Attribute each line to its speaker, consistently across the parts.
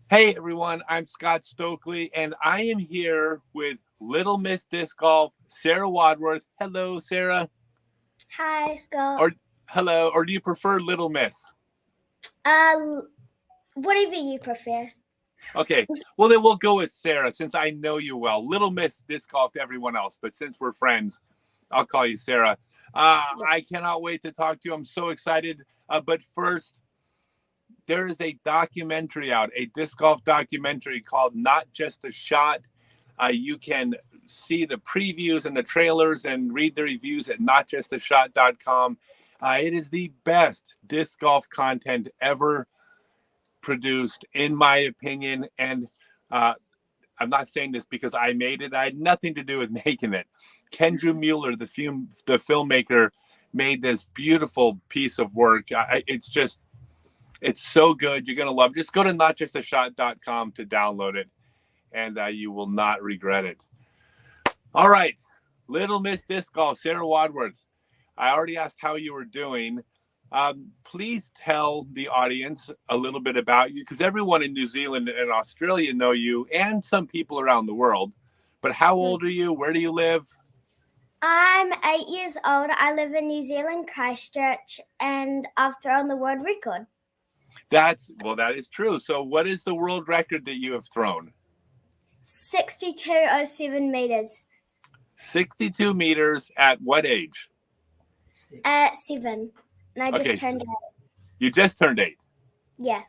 Speaker 1: Hey everyone, I'm Scott Stokely, and I am here with Little Miss Disc Golf, Sarah Wadsworth. Hello, Sarah.
Speaker 2: Hi, Scott.
Speaker 1: Or hello, or do you prefer Little Miss?
Speaker 2: Uh, whatever you prefer.
Speaker 1: Okay, well then we'll go with Sarah since I know you well. Little Miss Disc Golf to everyone else, but since we're friends, I'll call you Sarah.
Speaker 2: Yeah.
Speaker 1: I cannot wait to talk to you. I'm so excited. But first, there is a documentary out, a disc golf documentary called Not Just a Shot. You can see the previews and the trailers and read the reviews at notjustashot.com. It is the best disc golf content ever produced, in my opinion. And uh, I'm not saying this because I made it. I had nothing to do with making it. Kendra Mueller, the filmmaker, made this beautiful piece of work. It's so good. You're going to love it. Just go to notjustashot.com to download it, and you will not regret it. All right. Little Miss Disc Golf, Sarah Wadsworth. I already asked how you were doing. Please tell the audience a little bit about you, because everyone in New Zealand and Australia know you, and some people around the world. But how old are you? Where do you live?
Speaker 2: I'm 8 years old. I live in New Zealand, Christchurch, and I've thrown the world record.
Speaker 1: That is true. So what is the world record that you have thrown?
Speaker 2: 62.07 meters.
Speaker 1: 62 meters at what age?
Speaker 2: At 7. And I
Speaker 1: Okay,
Speaker 2: just turned 8.
Speaker 1: you just turned 8.
Speaker 2: Yeah.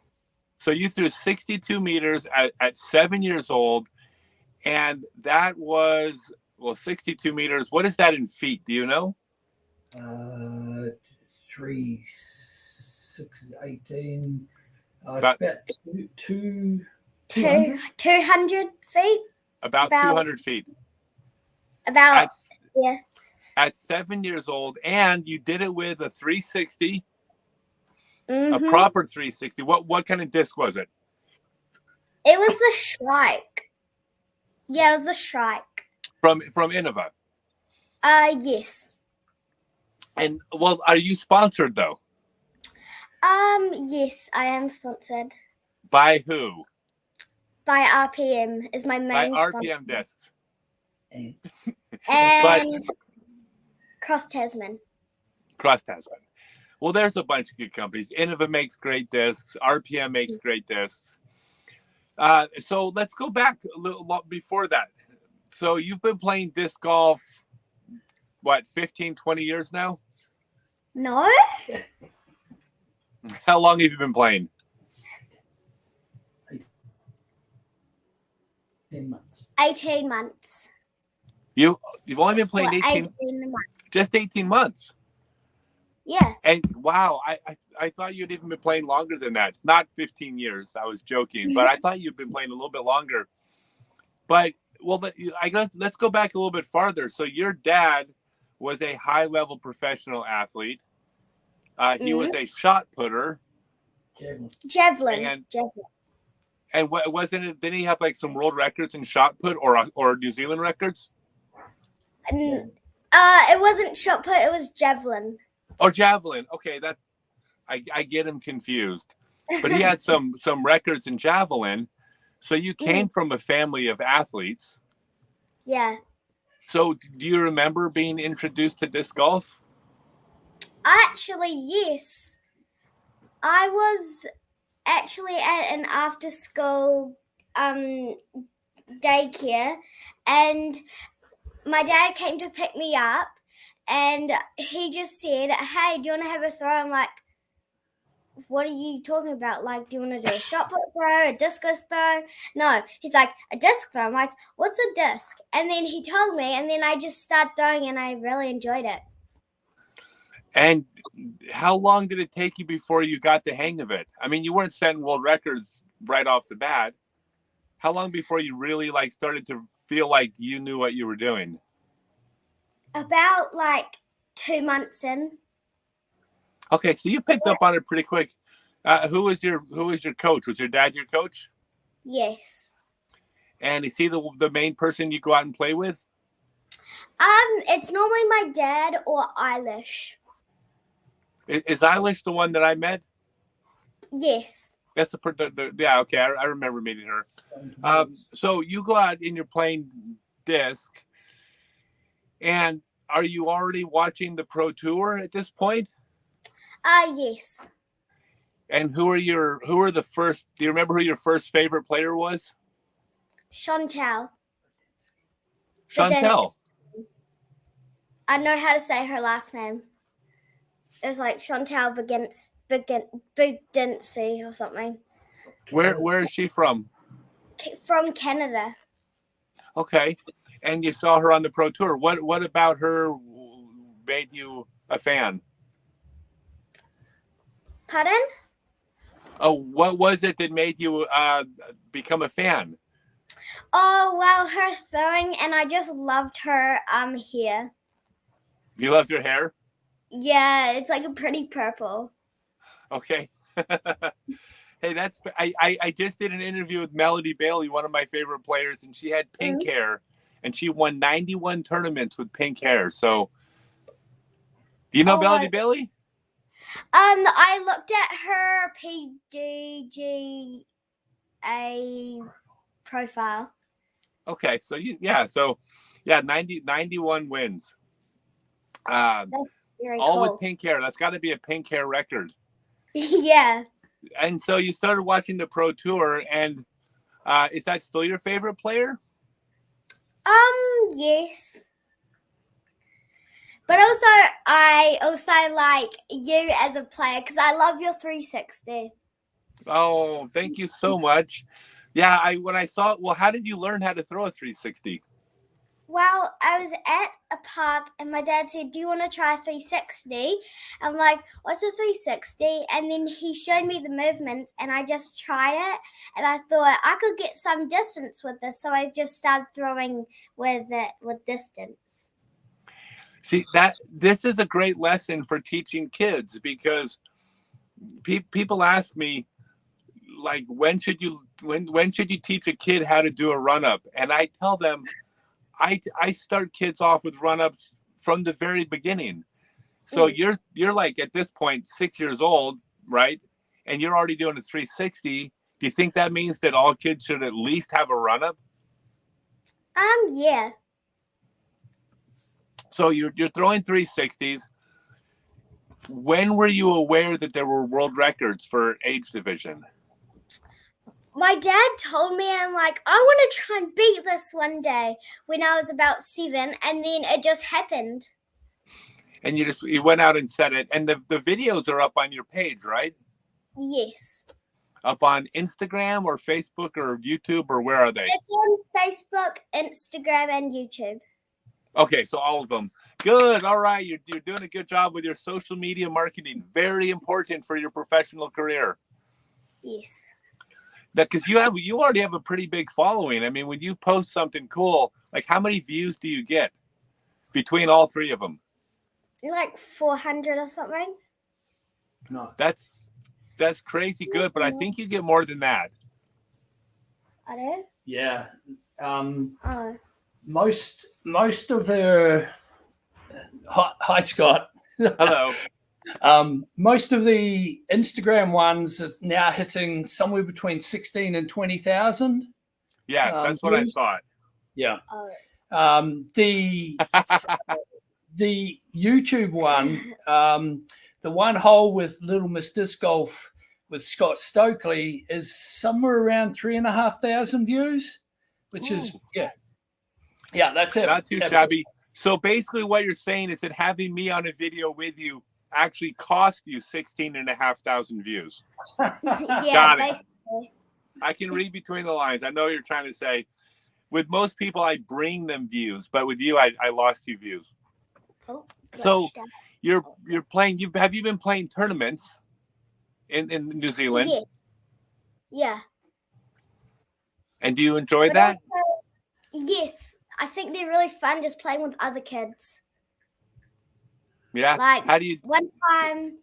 Speaker 1: So you threw 62 meters at 7 years old, and that was, 62 meters. What is that in feet? Do you know?
Speaker 3: 3, 6, 18.
Speaker 1: About
Speaker 3: About two
Speaker 2: 200 feet?
Speaker 1: about
Speaker 2: About
Speaker 1: 200 feet.
Speaker 2: About,
Speaker 1: At,
Speaker 2: yeah.
Speaker 1: at 7 years old, and you did it with a 360, a
Speaker 2: Mm-hmm.
Speaker 1: proper 360. What kind of disc was it?
Speaker 2: It was the Shrike. Yeah, it was the Shrike.
Speaker 1: From Innova.
Speaker 2: Yes.
Speaker 1: And are you sponsored though?
Speaker 2: Yes, I am sponsored.
Speaker 1: By who?
Speaker 2: By RPM is my
Speaker 1: By
Speaker 2: main
Speaker 1: RPM
Speaker 2: sponsor.
Speaker 1: Discs.
Speaker 2: And Cross Tasman.
Speaker 1: Cross Tasman. Well, there's a bunch of good companies. Innova makes great discs. RPM makes great discs. So let's go back a little before that. So you've been playing disc golf, 15, 20 years now?
Speaker 2: No?
Speaker 1: How long have you been playing?
Speaker 3: 10 months.
Speaker 2: 18 months.
Speaker 1: You've only been playing
Speaker 2: For
Speaker 1: 18
Speaker 2: months.
Speaker 1: Just 18 months.
Speaker 2: Yeah.
Speaker 1: And wow, I thought you'd even been playing longer than that. Not 15 years. I was joking, but I thought you'd been playing a little bit longer. But let's go back a little bit farther. So your dad was a high-level professional athlete. He was a shot putter.
Speaker 2: Javelin.
Speaker 1: And what wasn't it? Didn't he have like some world records in shot put or New Zealand records?
Speaker 2: It wasn't shot put. It was javelin.
Speaker 1: Or javelin. Okay, I get him confused. But he had some records in javelin. So you came from a family of athletes.
Speaker 2: Yeah.
Speaker 1: So do you remember being introduced to disc golf?
Speaker 2: Actually, yes. I was actually at an after-school daycare, and my dad came to pick me up, and he just said, "Hey, do you want to have a throw?" I'm like, "What are you talking about? Like, do you want to do a shot put throw, a discus throw?" No, he's like, "A disc throw." I'm like, "What's a disc?" And then he told me, and then I just started throwing, and I really enjoyed it.
Speaker 1: And how long did it take you before you got the hang of it? I mean, you weren't setting world records right off the bat. How long before you really started to feel like you knew what you were doing?
Speaker 2: About 2 months in.
Speaker 1: Okay, so you picked up on it pretty quick. Who was your coach? Was your dad your coach?
Speaker 2: Yes.
Speaker 1: And is he the main person you go out and play with?
Speaker 2: It's normally my dad or Eilish.
Speaker 1: Is Eilish the one that I met?
Speaker 2: Yes.
Speaker 1: That's yeah, okay. I remember meeting her. So you go out and you're playing disc, and are you already watching the Pro Tour at this point?
Speaker 2: Yes.
Speaker 1: And who are the first? Do you remember who your first favorite player was?
Speaker 2: Chantal.
Speaker 1: Chantel.
Speaker 2: I know how to say her last name. It was like Chantal Bigency or something.
Speaker 1: Where is she from?
Speaker 2: From Canada.
Speaker 1: Okay. And you saw her on the Pro Tour. What about her made you a fan?
Speaker 2: Pardon?
Speaker 1: Oh, what was it that made you become a fan?
Speaker 2: Oh, well, her throwing, and I just loved her hair.
Speaker 1: You loved her hair?
Speaker 2: Yeah, it's like a pretty purple.
Speaker 1: Okay. Hey, I just did an interview with Melody Bailey, one of my favorite players, and she had pink hair, and she won 91 tournaments with pink hair. So, do you know Melody Bailey?
Speaker 2: I looked at her PDGA profile.
Speaker 1: Okay, so 91 wins.
Speaker 2: That's very
Speaker 1: all
Speaker 2: cool.
Speaker 1: with pink hair. That's got to be a pink hair record.
Speaker 2: Yeah.
Speaker 1: And so you started watching the Pro Tour, and is that still your favorite player?
Speaker 2: Yes. But also, I also like you as a player because I love your 360.
Speaker 1: Oh, thank you so much. Yeah, when I saw it, well, how did you learn how to throw a 360?
Speaker 2: Well, I was at a park and my dad said, "Do you want to try a 360?" I'm like, "What's a 360?" And then he showed me the movement and I just tried it and I thought I could get some distance with this. So I just started throwing with distance.
Speaker 1: See, this is a great lesson for teaching kids because people ask me, like, when should you teach a kid how to do a run up? And I tell them, I start kids off with run ups from the very beginning. So you're like at this point 6 years old, right? And you're already doing a 360. Do you think that means that all kids should at least have a run up?
Speaker 2: Yeah.
Speaker 1: So you're throwing 360s. When were you aware that there were world records for age division?
Speaker 2: My dad told me, I'm like, I want to try and beat this one day when I was about 7, and then it just happened.
Speaker 1: And you went out and said it, and the videos are up on your page, right?
Speaker 2: Yes.
Speaker 1: Up on Instagram or Facebook or YouTube, or where are they?
Speaker 2: It's on Facebook, Instagram, and YouTube.
Speaker 1: Okay, so all of them. Good. All right, you're doing a good job with your social media marketing. Very important for your professional career.
Speaker 2: Yes.
Speaker 1: Because you already have a pretty big following. I mean, when you post something cool, like how many views do you get between all three of them?
Speaker 2: Like 400 or something.
Speaker 3: No.
Speaker 1: That's crazy good, but I think you get more than that.
Speaker 2: I do?
Speaker 3: Yeah. Most of her. Hi, Scott.
Speaker 1: Hello.
Speaker 3: Most of the Instagram ones are now hitting somewhere between 16 and 20,000.
Speaker 1: Yes, that's what I thought.
Speaker 3: Yeah.
Speaker 2: Oh.
Speaker 3: The YouTube one, the one hole with Little Miss Disc Golf with Scott Stokely is somewhere around 3,500 views, which is that's it.
Speaker 1: Not too shabby. So basically, what you're saying is that having me on a video with you actually cost you 16,500 views.
Speaker 2: Yeah,
Speaker 1: Got it.
Speaker 2: basically.
Speaker 1: I can read between the lines. I know what you're trying to say. With most people, I bring them views, but with you, I lost you views.
Speaker 2: Oh,
Speaker 1: so you're playing. Have you been playing tournaments in New Zealand?
Speaker 2: Yes. Yeah.
Speaker 1: And do you enjoy that?
Speaker 2: Also, yes, I think they're really fun just playing with other kids.
Speaker 1: Yeah.
Speaker 2: Like,
Speaker 1: how do you?
Speaker 2: One time,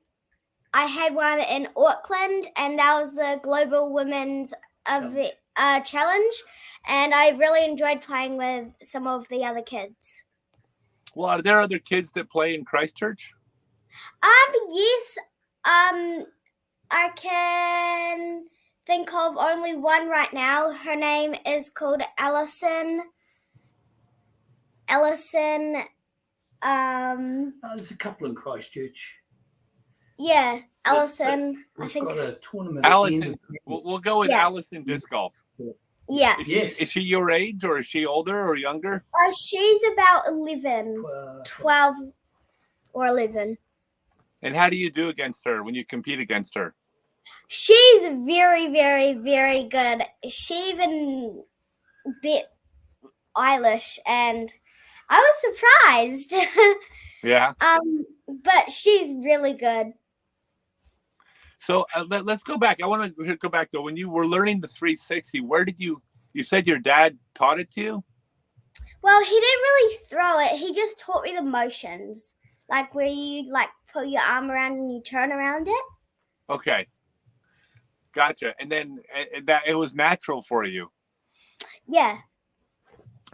Speaker 2: I had one in Auckland, and that was the Global Women's Challenge, and I really enjoyed playing with some of the other kids.
Speaker 1: Well, are there other kids that play in Christchurch?
Speaker 2: Yes. I can think of only one right now. Her name is called Allison.
Speaker 3: There's a couple in Christchurch.
Speaker 2: Yeah, Allison. I
Speaker 3: We've
Speaker 2: think.
Speaker 3: got a tournament at the end
Speaker 1: Allison.
Speaker 3: of
Speaker 1: We'll go with
Speaker 2: Yeah.
Speaker 1: Allison disc golf.
Speaker 2: Yeah.
Speaker 3: Yes.
Speaker 1: Is she your age, or is she older or younger?
Speaker 2: She's about 11, 12 or 11.
Speaker 1: And how do you do against her when you compete against her?
Speaker 2: She's very, very, very good. She even beat Eilish, and I was surprised.
Speaker 1: Yeah.
Speaker 2: But she's really good.
Speaker 1: So let's go back. I want to go back though. When you were learning the 360, where did you said your dad taught it to you?
Speaker 2: Well, he didn't really throw it. He just taught me the motions, like where you like put your arm around and you turn around it.
Speaker 1: Okay. Gotcha. And then that it was natural for you.
Speaker 2: Yeah.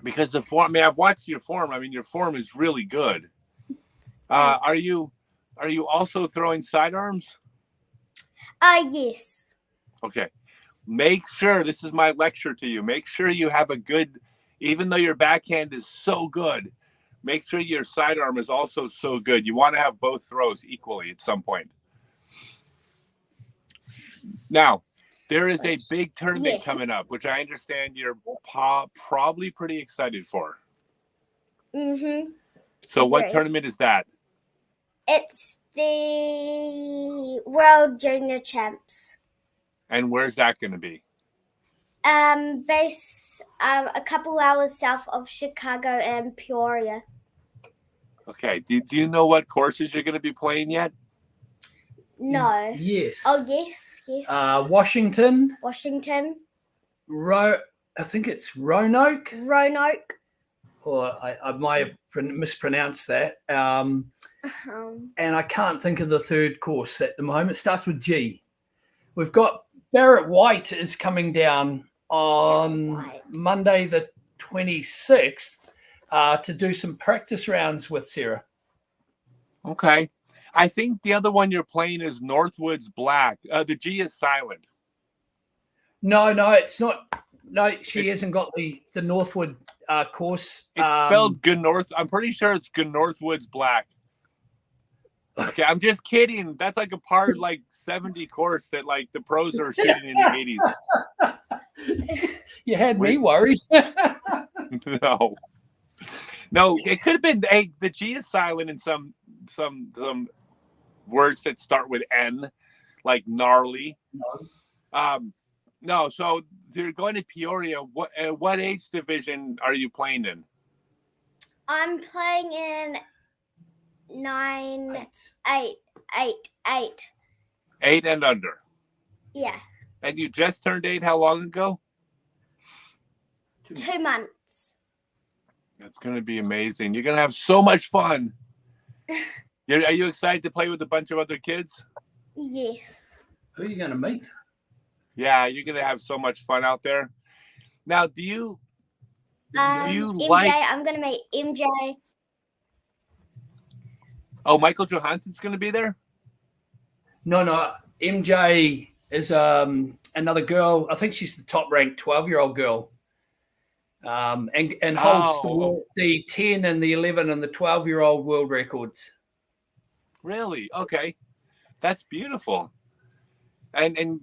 Speaker 1: Because the form, I mean, I've watched your form. I mean, your form is really good. Are you also throwing sidearms?
Speaker 2: Yes.
Speaker 1: Okay. Make sure, this is my lecture to you. Make sure you have a good, even though your backhand is so good, make sure your sidearm is also so good. You want to have both throws equally at some point. Now, there is a big tournament coming up, which I understand you're probably pretty excited for.
Speaker 2: Mm-hmm.
Speaker 1: So what tournament is that?
Speaker 2: It's the World Junior Champs.
Speaker 1: And where's that going to be?
Speaker 2: Base a couple hours south of Chicago and Peoria.
Speaker 1: Okay. Do you know what courses you're going to be playing yet?
Speaker 2: No.
Speaker 3: Yes.
Speaker 2: Oh, yes.
Speaker 3: Washington.
Speaker 2: I
Speaker 3: think it's Roanoke. Or I might have mispronounced that. And I can't think of the third course at the moment. It starts with G. We've got Barrett White is coming down on Monday the 26th to do some practice rounds with Sarah.
Speaker 1: Okay. I think the other one you're playing is Northwoods Black. The G is silent.
Speaker 3: No, it's not. No, she hasn't got the Northwood course.
Speaker 1: It's spelled North. I'm pretty sure it's Northwoods Black. Okay, I'm just kidding. That's like a par like 70 course that like the pros are shooting in the 80s.
Speaker 3: You had me worried.
Speaker 1: No, it could have been. Hey, the G is silent in some words that start with N, like gnarly. No, so you're going to Peoria. What age division are you playing in?
Speaker 2: I'm playing in 8
Speaker 1: and under.
Speaker 2: Yeah.
Speaker 1: And you just turned 8 how long ago?
Speaker 2: 2 months.
Speaker 1: It's going to be amazing. You're going to have so much fun. Are you excited to play with a bunch of other kids?
Speaker 2: Yes.
Speaker 3: Who are you going to meet?
Speaker 1: Yeah, you're going to have so much fun out there. Now, do you
Speaker 2: MJ,
Speaker 1: like...
Speaker 2: I'm going to meet MJ.
Speaker 1: Oh, Michael Johansson's going to be there?
Speaker 3: No. MJ is another girl. I think she's the top-ranked 12-year-old girl. And holds the 10 and the 11 and the 12-year-old world records.
Speaker 1: Really? Okay. That's beautiful. And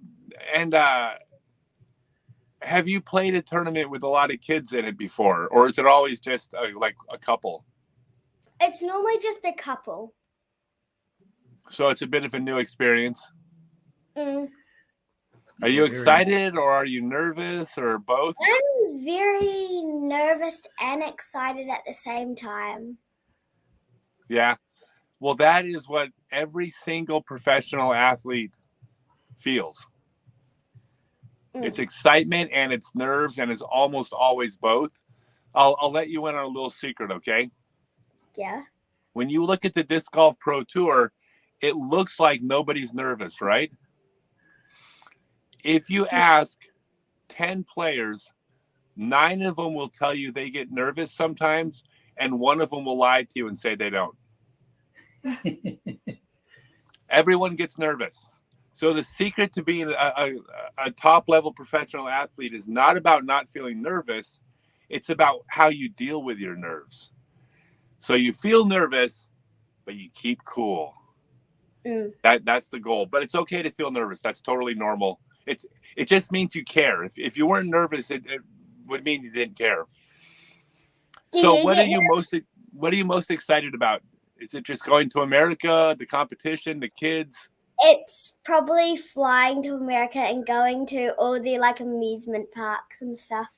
Speaker 1: have you played a tournament with a lot of kids in it before, or is it always just like a couple?
Speaker 2: It's normally just a couple.
Speaker 1: So it's a bit of a new experience.
Speaker 2: Mm.
Speaker 1: Are you excited or are you nervous or both?
Speaker 2: I'm very nervous and excited at the same time.
Speaker 1: Yeah. Well, that is what every single professional athlete feels. It's excitement and it's nerves, and it's almost always both. I'll let you in on a little secret, okay?
Speaker 2: Yeah.
Speaker 1: When you look at the Disc Golf Pro Tour, it looks like nobody's nervous, right? If you ask 10 players, 9 of them will tell you they get nervous sometimes, and 1 of them will lie to you and say they don't. Everyone gets nervous. So the secret to being a top level professional athlete is not about not feeling nervous. It's about how you deal with your nerves. So you feel nervous, but you keep cool. That's the goal. But it's okay to feel nervous. That's totally normal. It just means you care. If you weren't nervous, it would mean you didn't care. So what are you most excited about? Is it just going to America, the competition, the kids?
Speaker 2: It's probably flying to America and going to all the like amusement parks and stuff.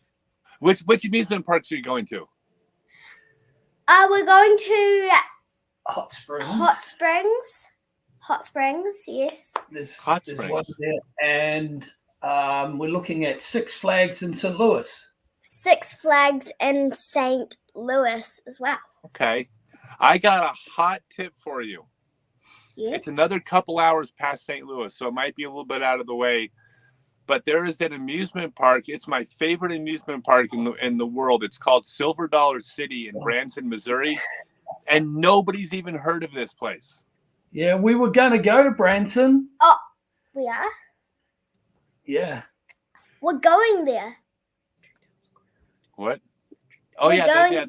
Speaker 1: Which amusement parks are you going to?
Speaker 2: We're going to
Speaker 3: Hot Springs.
Speaker 2: Hot Springs, yes.
Speaker 3: There's
Speaker 1: Hot
Speaker 3: one
Speaker 1: Springs.
Speaker 3: there, and we're looking at Six Flags in St. Louis.
Speaker 2: Six Flags in St. Louis as well.
Speaker 1: Okay. I got a hot tip for you.
Speaker 2: Yes.
Speaker 1: It's another couple hours past St. Louis, so it might be a little bit out of the way. But there is an amusement park. It's my favorite amusement park in the world. It's called Silver Dollar City in Branson, Missouri. And nobody's even heard of this place.
Speaker 3: Yeah, we were going to go to Branson.
Speaker 2: Oh, we are?
Speaker 3: Yeah.
Speaker 2: We're going there.
Speaker 1: What? Oh,
Speaker 2: We're
Speaker 1: yeah.
Speaker 2: going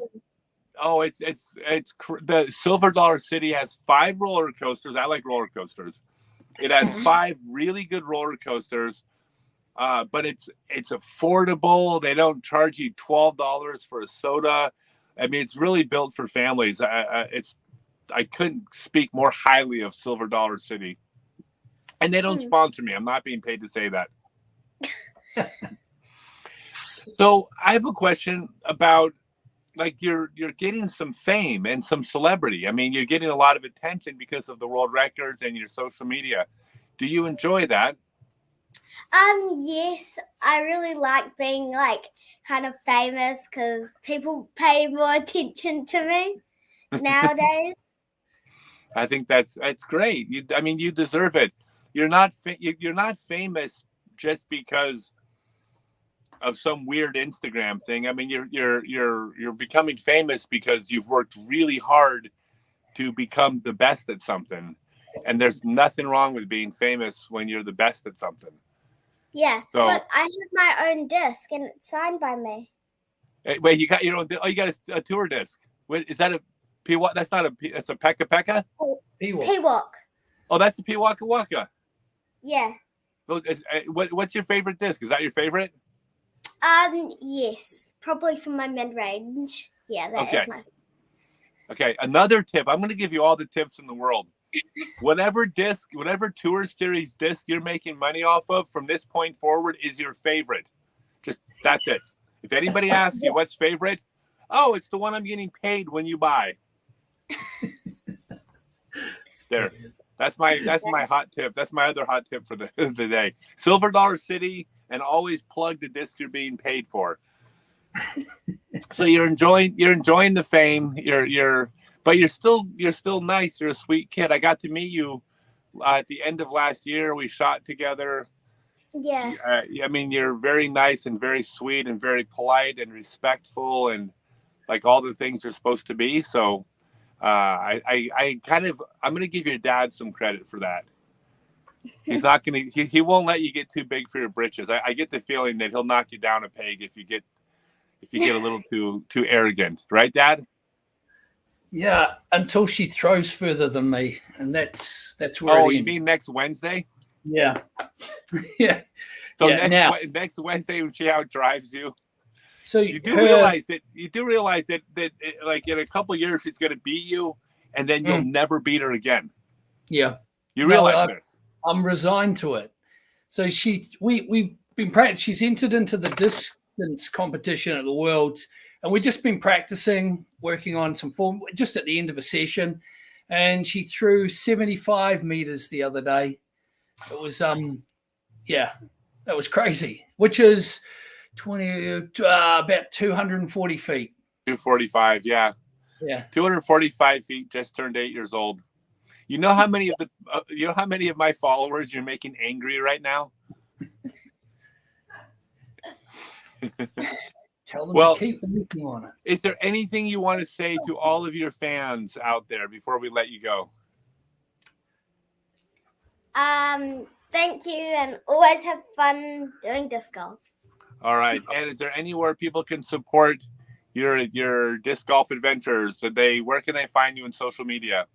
Speaker 1: Oh, it's the Silver Dollar City has 5 roller coasters. I like roller coasters. It has 5 really good roller coasters, but it's affordable. They don't charge you $12 for a soda. I mean, it's really built for families. I couldn't speak more highly of Silver Dollar City, and they don't sponsor me. I'm not being paid to say that. So I have a question about. Like you're getting some fame and some celebrity. I mean, you're getting a lot of attention because of the world records and your social media. Do you enjoy that?
Speaker 2: Yes, I really like being like kind of famous because people pay more attention to me nowadays.
Speaker 1: I think that's great. You deserve it. You're not famous just because of some weird Instagram thing. I mean, you're becoming famous because you've worked really hard to become the best at something. And there's nothing wrong with being famous when you're the best at something.
Speaker 2: Yeah.
Speaker 1: So,
Speaker 2: look, I have my own disc and it's signed by me.
Speaker 1: Wait, you got your own? Oh, you got a tour disc. Wait, is that a P-Walk? That's not that's a Pekka Pekka?
Speaker 2: P-Walk.
Speaker 1: Oh, that's a P-Waka Waka.
Speaker 2: Yeah.
Speaker 1: What's your favorite disc? Is that your favorite?
Speaker 2: Yes, probably for my mid-range. Yeah, that is my.
Speaker 1: Okay, another tip. I'm going to give you all the tips in the world. Whatever tour series disc you're making money off of from this point forward is your favorite. Just that's it. If anybody asks you what's favorite, oh, it's the one I'm getting paid when you buy. There. That's my hot tip. That's my other hot tip for the day. Silver Dollar City. And always plug the disc you're being paid for. So you're enjoying the fame. But you're still nice. You're a sweet kid. I got to meet you at the end of last year. We shot together.
Speaker 2: Yeah.
Speaker 1: I mean, you're very nice and very sweet and very polite and respectful and like all the things you're supposed to be. So I'm going to give your dad some credit for that. He's not going to. He won't let you get too big for your britches. I get the feeling that he'll knock you down a peg if you get a little too arrogant, right, Dad?
Speaker 3: Yeah, until she throws further than me, and that's where.
Speaker 1: Oh, you mean next Wednesday?
Speaker 3: Yeah, yeah.
Speaker 1: So
Speaker 3: yeah,
Speaker 1: next Wednesday when she outdrives you.
Speaker 3: So
Speaker 1: you do realize that like in a couple of years she's going to beat you, and then you'll never beat her again.
Speaker 3: Yeah,
Speaker 1: you realize this.
Speaker 3: I'm resigned to it. So we've been practicing. She's entered into the distance competition at the Worlds, and we've just been practicing, working on some form just at the end of a session. And she threw 75 meters the other day. It was that was crazy. Which is about 240 feet.
Speaker 1: 245, yeah.
Speaker 3: Yeah.
Speaker 1: 245 feet. Just turned 8 years old. You know how many of my followers you're making angry right now?
Speaker 3: Tell them to keep working on it.
Speaker 1: Is there anything you want to say to all of your fans out there before we let you go?
Speaker 2: Thank you, and always have fun doing disc golf.
Speaker 1: All right. And is there anywhere people can support your disc golf adventures? Where can they find you in social media?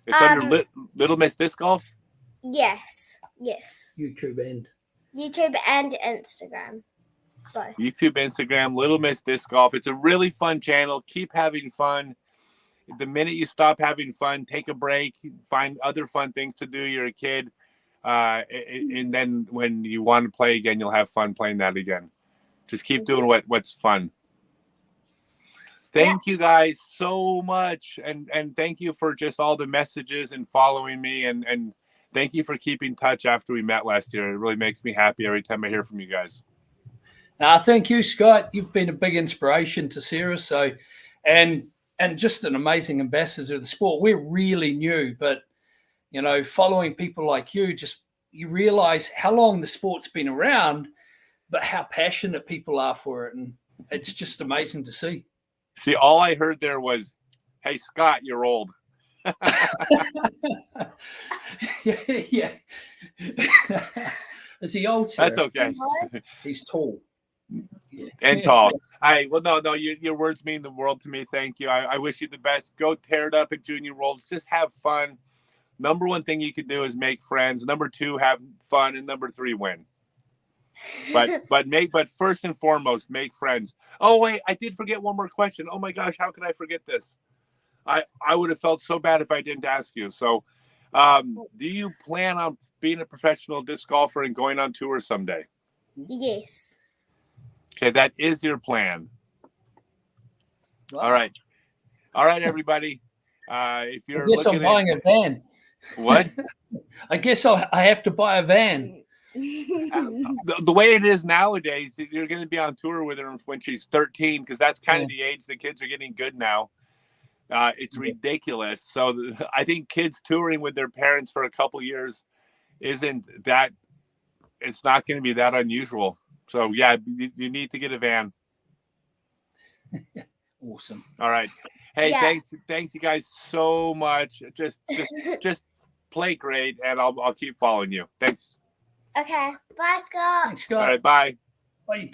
Speaker 1: It's under Little Miss Disc Golf?
Speaker 2: Yes.
Speaker 3: YouTube and
Speaker 2: Instagram. Both.
Speaker 1: YouTube, Instagram, Little Miss Disc Golf. It's a really fun channel. Keep having fun. The minute you stop having fun, take a break, find other fun things to do. You're a kid. And then when you want to play again, you'll have fun playing that again. Just keep doing what's fun. Thank you guys so much. And thank you for just all the messages and following me. And thank you for keeping touch after we met last year. It really makes me happy every time I hear from you guys.
Speaker 3: Thank you, Scott. You've been a big inspiration to Sarah. So, and just an amazing ambassador to the sport. We're really new, but following people like you, you realize how long the sport's been around, but how passionate people are for it. And it's just amazing to see.
Speaker 1: See, all I heard there was, "Hey, Scott, you're old."
Speaker 3: Yeah. Is he old, sir?
Speaker 1: That's okay.
Speaker 3: He's tall.
Speaker 1: Yeah. And tall. No, your words mean the world to me. Thank you. I wish you the best. Go tear it up at Junior Worlds. Just have fun. Number one thing you can do is make friends. Number two, have fun. And number three, win. But first and foremost, make friends. Oh wait, I did forget one more question. Oh my gosh, how could I forget this? I would have felt so bad if I didn't ask you. So, do you plan on being a professional disc golfer and going on tour someday?
Speaker 2: Yes.
Speaker 1: Okay, that is your plan.
Speaker 3: Wow.
Speaker 1: All right, everybody. If you're
Speaker 3: I guess I'm buying a van.
Speaker 1: What?
Speaker 3: I guess I have to buy a van.
Speaker 1: The way it is nowadays, you're going to be on tour with her when she's 13, because that's kind of the age the kids are getting good now. It's ridiculous. So I think kids touring with their parents for a couple years it's not going to be that unusual. So yeah, you need to get a van.
Speaker 3: Awesome.
Speaker 1: All right. Hey, thanks you guys so much. Just play great, and I'll keep following you. Thanks.
Speaker 2: Okay. Bye, Scott.
Speaker 3: Thanks, Scott.
Speaker 1: All right, bye.
Speaker 3: Bye.